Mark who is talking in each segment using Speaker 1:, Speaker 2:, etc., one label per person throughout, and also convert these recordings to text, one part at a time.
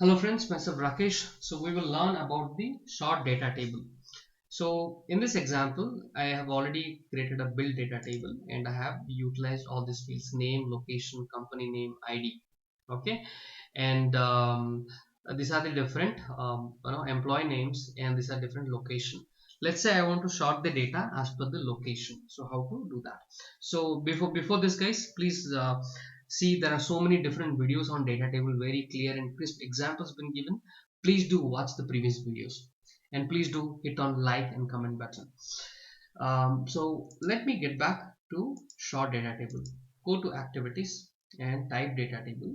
Speaker 1: Hello friends, myself Rakesh. So we will learn about the short data table. So in this example, I have already created a build data table and I have utilized all these fields: name, location, company name, ID. Okay, and these are the different employee names, and these are different location. Let's say I want to sort the data as per the location. So how to do that? So before this, guys, please see, there are so many different videos on data table, very clear and crisp examples been given. Please do watch the previous videos, and please do hit on like and comment button. So let me get back to short data table. Go to activities and type data table,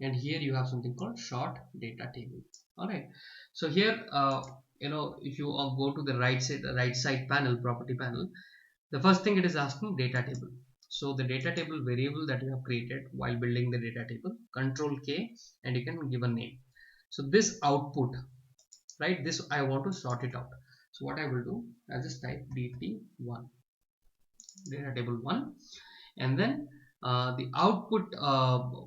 Speaker 1: and here you have something called short data table. All right, so here if you go to the right side panel, property panel, the first thing it is asking data table. So the data table variable that you have created while building the data table, control K, and you can give a name. So this output, right, this I want to sort it out. So what I will do, I'll just type dt1, data table 1, and then the output,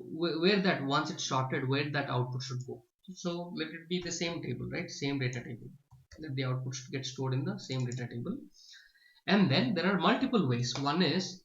Speaker 1: where that, once it's sorted, where that output should go. So let it be the same table, right, same data table. Let the output should get stored in the same data table. And then there are multiple ways. One is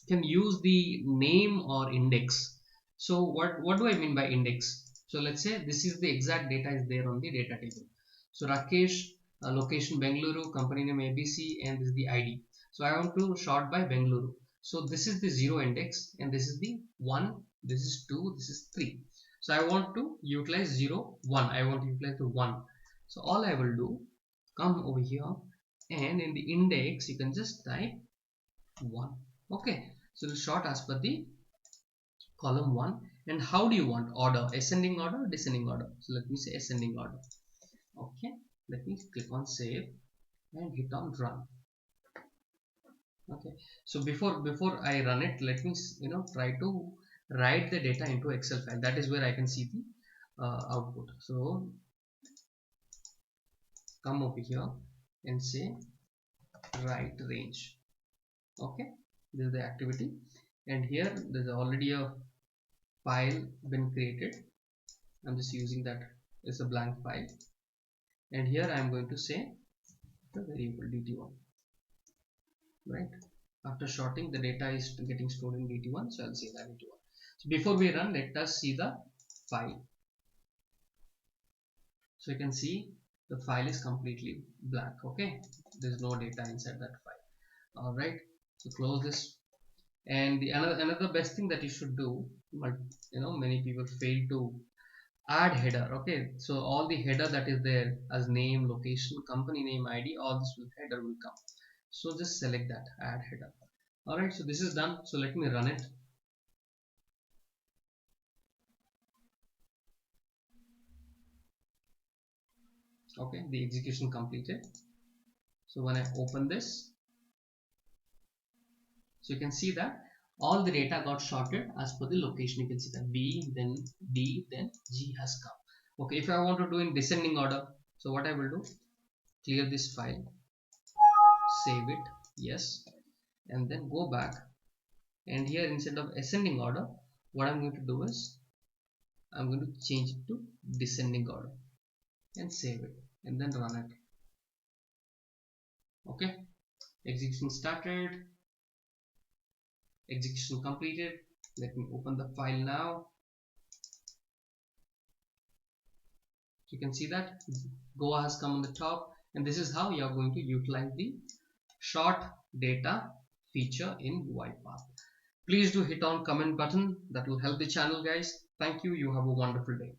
Speaker 1: you can use the name or index. So what do I mean by index? So let's say this is the exact data is there on the data table. So Rakesh, location Bengaluru, company name ABC, and this is the ID. So I want to sort by Bengaluru. So this is the 0 index, and this is the 1, this is 2, this is 3. So I want to utilize 0, 1. I want to utilize the 1. So all I will do, come over here, and in the index you can just type 1. Okay, so the sort as per the column 1. And how do you want order? Ascending order, descending order? So let me say ascending order. Okay, let me click on save and hit on run. Okay, so before I run it, let me try to write the data into Excel file. That is where I can see the output. So come over here and say write range. Okay, this is the activity, and here there's already a file been created. I'm just using that as a blank file, and here I'm going to say the variable dt1, right? After sorting, the data is getting stored in dt1, so I'll say that dt1. So before we run, let us see the file. So you can see the file is completely blank. Okay, there's no data inside that file. All right, so close this. And the another best thing that you should do, but many people fail to add header. Okay, so all the header that is there as name, location, company name, ID, all this header will come. So just select that, add header. All right, so this is done. So let me run it. Okay, the execution completed. So when I open this, so you can see that all the data got sorted as per the location. You can see that B, then D, then G has come. Okay, if I want to do in descending order, so what I will do, clear this file, save it, yes, and then go back, and here instead of ascending order, what I'm going to do is I'm going to change it to descending order and save it, and then run it. Okay, execution started, execution completed. Let me open the file now. You can see that Goa has come on the top, and this is how you are going to utilize the short data feature in UiPath. Please do hit on comment button. That will help the channel, guys. Thank you. You have a wonderful day.